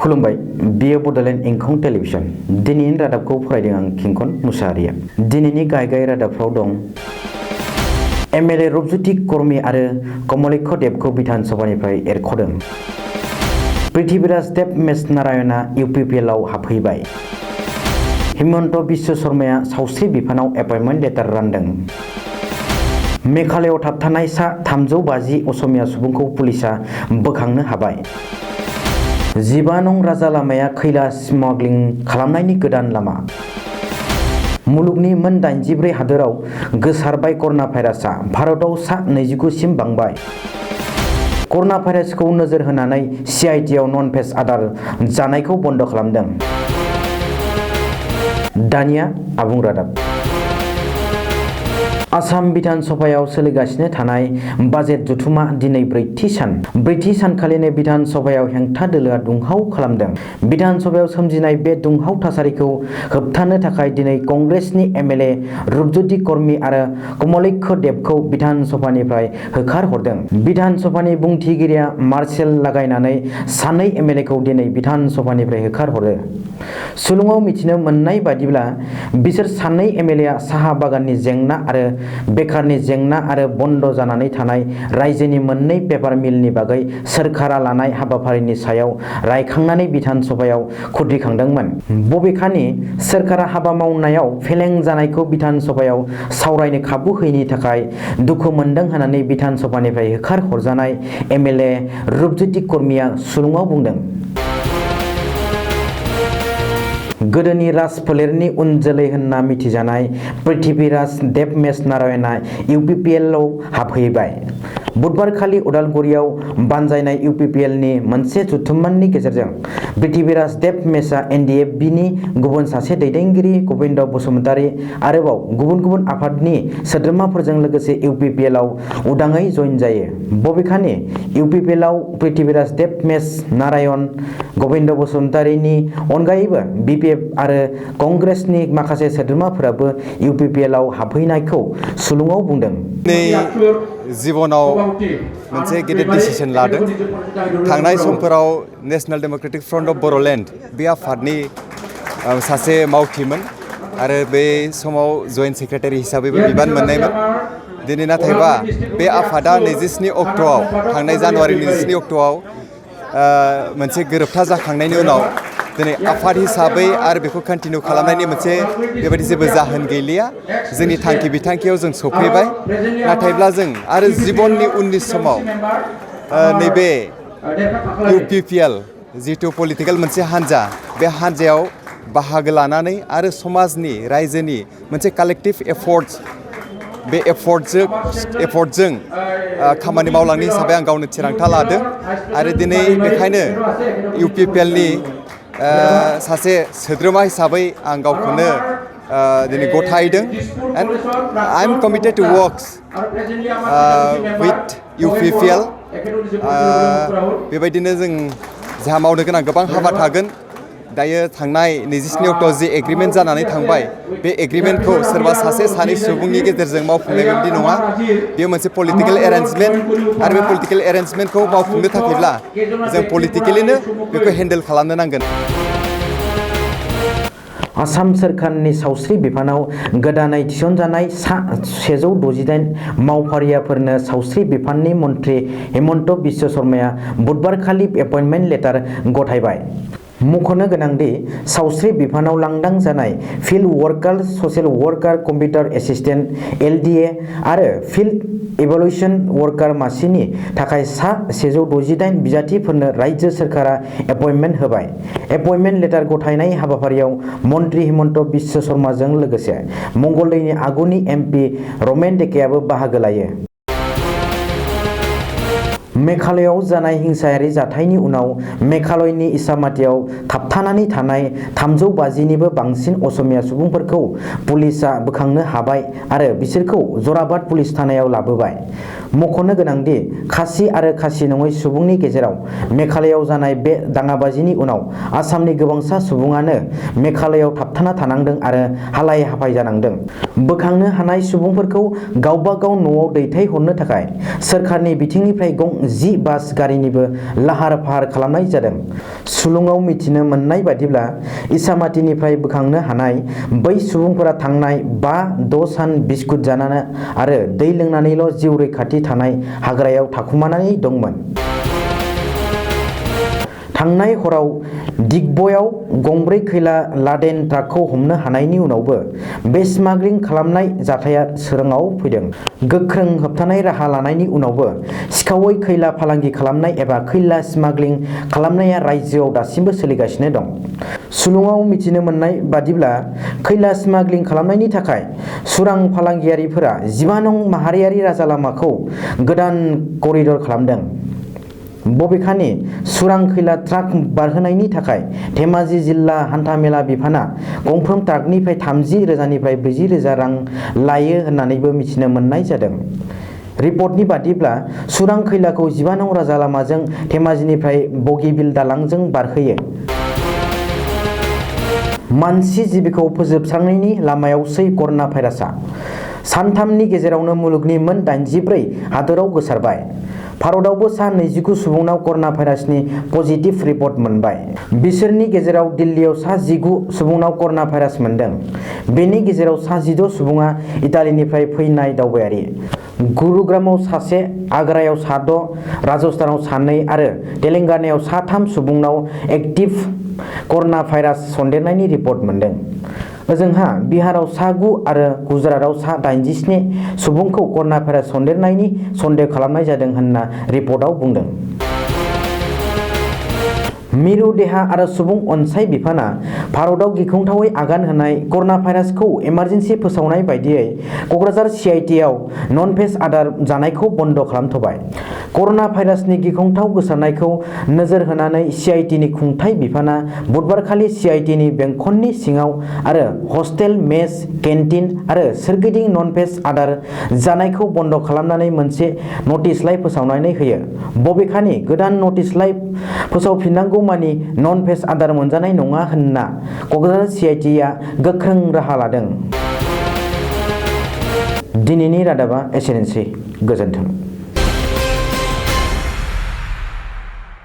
खुलुमबाय बियो बडोलेण्ड इंखं टेलिभिजन दिनैनि रादाबखौ फरायदों आं किंकन मुसाहारिया। दिनैनि गाहाय रादाबफ्राव दं एमएलए रूपज्योति कर्मी आरो कमलेश देबखौ बिधान सभानिफ्राय एरख'दों। पृथ्वीराज देब मेस नारायणआ इउपिपिएलआव हाबहैबाय। हिमन्त बिश्व शर्माया सावस्रि बिफानाव एपइन्टमेन्ट लेटार रानदों। मेघालयआव थाबथानाय सा 350 असमिया सुबुंखौ पुलिसआ बोखांनो हाबाय। 15 नं राजा लामाया खैला स्मागलिं खालामनायनि गोदान लामा। मुलुगनि मोन 84 हादोराव गोसारबाय कर'ना भाइरासआ भारतआव सा 29 सिम बांबाय। कर'ना भाइरासखौ नोजोर होनानै सिआइटिआव नन भेज आदार जानायखौ बन्द खालामदों। दानिया आबुं रादाब। आसाम बिधान सभायाव सोलिगासिनो थानाय बाजेट जथुमा दिनै ब्रैथि सानखालिनो बिधान सभायाव हेंथा दोलोआ दुंहाव खालामदों। बिधान सभायाव सोमजिनाय बे दुंहाव थासारिखौ होबथानो थाखाय दिनै कंग्रेसनि एमएलए रूपज्योति कर्मी आरो कमलेश देबखौ बिधान सभानिफ्राय होखारहरदों। बिधान सभानि बुंथिगिरिया मार्शेल लागायनानै सानै एमएलएखौ दिनै बिधान सभानिफ्राय होखारहरो। सुलुङाव मिथिनो मोननाय बादिब्ला बिसोर सानै एमएलएआ साहा बागाननि जेंना आरो बेकारनि जेंना आरो बन्द जानानै थानाय रायजोनि मोननै पेपार मिलनि बागै सोरखारा लानाय हाबाफारिनि सायाव रायखांनानै बिधान सभायाव खुद्रिखांदोंमोन। बबेखानि सोरखारा हाबा मावनायाव फेलें जानायखौ बिधान सभायाव सावरायनो खाबु होयैनि थाखाय दुखु मोनदों होननानै बिधान सभानिफ्राय होखारहरजानाय एमएलए रूपज्योति कर्मीया सुलुङाव बुंदों। गोदोनि राज फोलेरनि उन जोलै होनना मिथिजानाय पृथ्वीराज देब मेस नारायणआ इउपिपिएलआव हाबहैबाय। बुधबारखालि उदालगुरियाव बानजायनाय इउपिपिएलनि मोनसे जथुम्मानि गेजेरजों पृथ्वीराज देब मेसआ एनडिएफबिनि गुबुन सासे दैदेनगिरि गबिन्द बसुमतारी आरोबाव गुबुन आफादनि सोद्रोमाफोरजों लोगोसे इउपिपिएलआव उदाङै जइन जायो। बबेखानि इउपिपिएलआव पृथ्वीराज देब मेस नारायण गबिन्द बसुमतारीनि अनगायैबो बिपिएफ आरो कंग्रेसनि माखासे सोद्रोमाफोराबो इउपिपिएलआव हाबहैनायखौ सुलुङाव बुंदों। जिबनाव मोनसे गेदेर डिसिसन लादों। थांनाय समफोराव नेशनेल डेमोक्रेटिक फ्रन्ट अफ बडोलेण्ड बे आफादनि सासे मावथिमोन आरो बे समाव जइन्ट सेक्रेटारि हिसाबैबो बिबान मोननायमोन। दिनै नाथायबा बे आफादा 27 अक्ट'आव थांनाय जानुवारिनि 27 अक्ट'आव मोनसे गोरोबथा जाखांनायनि उनाव दिनै आफाद हिसाबै आरो बेखौ कन्टिनिउ खालामनायनि मोनसे बेबायदि जेबो जाहोन गैलिया। जोंनि थांखि बिथांखियाव जों सफैबाय। नाथायब्ला जों आरो जिबननि उननि समाव नैबे इउपिपिएल जिथु पलिटिकेल मोनसे हान्जा बे हान्जायाव बाहागो लानानै आरो समाजनि रायजोनि मोनसे कालेक्टिभ एफर्टस बे एफर्टजों खामानि मावलांनो हिसाबै आं गावनो थिरांथा लादों आरो दिनै बेखायनो इउपिपिएलनि सासे सोद्रोमा हिसाबै आं गावखौनो दिनै गथायदों। And I am committed to works with UPPL. बेबायदिनो जों जोंहा मावनो गोनां गोबां हाबा थागोन। दायो थांनाय 27 अक्ट'आव जि एग्रिमेन्ट जानानै थांबाय बे एग्रिमेन्टखौ सोरबा सासे सानै सुबुंनि गेजेरजों मावफुंनाय बायदि नङा। बेयो मोनसे पलिटिकेल एरेन्जमेन्ट आरो बे पलिटिकेल एरेन्जमेन्टखौ मावफुंनो थाखायब्ला जों पलिटिकेलिनो बेखौ हेन्डेल खालामनो नांगोन। आसाम सोरखारनि सावस्रि बिफानाव गोदानै थिसनजानाय सा 168 मावफारियाफोरनो सावस्रि बिफाननि मन्थ्रि हिमन्त बिश्व शर्माया बुधबारखालि एपइन्टमेन्ट लेटार गथायबाय। मख'नो गोनांदि सावस्रि बिफानाव लांदां जानाय field worker, social worker, computer assistant एलडिए आरो फिल्ड इभेलुएसन वर्कार मासिनि थाखाय सा 168 बिजाथिफोरनो रायजो सोरखारा एपइन्टमेन्ट होबाय। एपइन्टमेन्ट लेटार गथायनाय हाबाफारियाव मन्थ्रि हिमन्त बिश्व शर्माजों लोगोसे मंगलदैनि आगुनि एमपि रमेन डेकायाबो बाहागो लायो। मेघालयआव जानाय हिंसायारि जाथायनि उनाव मेघालयनि इसामातियाव थाबथानानै थानाय 350 निबो बांसिन असमिया सुबुंफोरखौ पुलिसआ बोखांनो हाबाय आरो बिसोरखौ जराबाद पुलिस थानायाव लाबोबाय। मख'नो गोनांदि खासि आरो खासि नङै सुबुंनि गेजेराव मेघालयआव जानाय बे दाङाबाजिनि उनाव आसामनि गोबांसा सुबुङानो मेघालयआव थाबथाना थानांदों आरो हालाय हाफाय जानांदों। बोखांनो हानाय सुबुंफोरखौ गावबा गाव न'आव दैथायहरनो थाखाय सोरखारनि बिथिंनिफ्राय गं 10 बास गारिनिबो लाहार फाहार खालामनाय जादों। सुलुङाव मिथिनो मोननाय बादिब्ला इसामातिनिफ्राय बोखांनो हानाय बै सुबुंफोरा थांनाय 5-6 सान बिस्कुट जानानै आरो दै लोंनानैल' जिउ रैखाथि थानाय हाग्रायाव थाखुमानानै दंमोन। थांनाय हराव दिग्बयआव गंब्रै खैला लादेन ट्राकखौ हमनो हानायनि उनावबो बे स्माग्लिं खालामनाय जाथाया सोराङाव फैदों। गोख्रों होबथानाय राहा लानायनि उनावबो सिखावै खैला फालांगि खालामनाय एबा खैला स्माग्लिं खालामनाया रायजोआव दासिमबो सोलिगासिनो दं। सुलुङाव मिथिनो मोननाय बादिब्ला खैला स्माग्लिं खालामनायनि थाखाय सुरां फालांगियारिफोरा 12 नं माहारियारि राजा लामाखौ गोदान करिडर खालामदों। बबेखानि सुरां खैला ट्राक बारहोनायनि थाखाय धेमाजि जिल्ला हान्थामेला बिफाना गंफ्रोम ट्राकनिफ्राय 30,000 निफ्राय 40,000 रां लायो होन्नानैबो मिथिनो मोननाय जादों। रिपर्टनि बादिब्ला सुरां खैलाखौ 12 नं राजा लामाजों धेमाजिनिफ्राय बगिबिल दालांजों बारहोयो। मानसि जिबिखौ फोजोबस्रांनायनि लामायावसै कर'ना भाइरासआ। सानथामनि गेजेरावनो मुलुगनि मोन 84 हादोराव गोसारबाय। भारतआवबो सा 29 सुबुंनाव कर'ना भाइरासनि पजिटिभ रिपर्ट मोनबाय। बिसोरनि गेजेराव दिल्लीआव सा 19 सुबुंनाव कर'ना भाइरास मोनदों। बेनि गेजेराव सा 16 सुबुङा इटालीनिफ्राय फैनाय दावबायारि। गुरुग्रामाव सासे, आग्रायाव सा 6, राजस्थानाव सा 2 आरो तेलेंगानायाव सा 3 सुबुंनाव एक्टिभ कर'ना भाइरास सन्देरनायनि रिपर्ट मोनदों। ओजोंहा बिहाराव सा 9 आरो गुजरातआव सा 87 सुबुंखौ कर'ना भाइरास सन्देरनायनि सन्देह खालामनाय जादों होनना रिपर्टआव बुंदों। मिरु देहा आरो सुबुं अनसाइ बिफाना भारतआव गिख्रंथावै आगान होनाय कर'ना भाइरासखौ इमारजेन्सि फोसावनाय बायदियै क'क्राझार CITआव नन-भेज आदार जानायखौ बन्द खालामथ'बाय। कर'ना भाइरासनि गिख्रंथाव गोसारनायखौ नोजोर होनानै CITनि खुंथाय बिफाना बुधबारखालि CITनि बेंखननि सिङाव आरो हस्टेल, मेस, केन्टिन आरो सोरगिदिं नन-भेज आदार जानायखौ बन्द खालामनानै मोनसे नटिसलाइ फोसावनानै होयो। बबेखानि गोदान नटिसलाइ फोसावफिननांगौमानि नन-भेज आदार मोनजानाय नङा होनना क'क्राझार CITआ गोख्रों राहा लादों। दिनैनि रादाबा एसेनोसै। गोजोन्थों।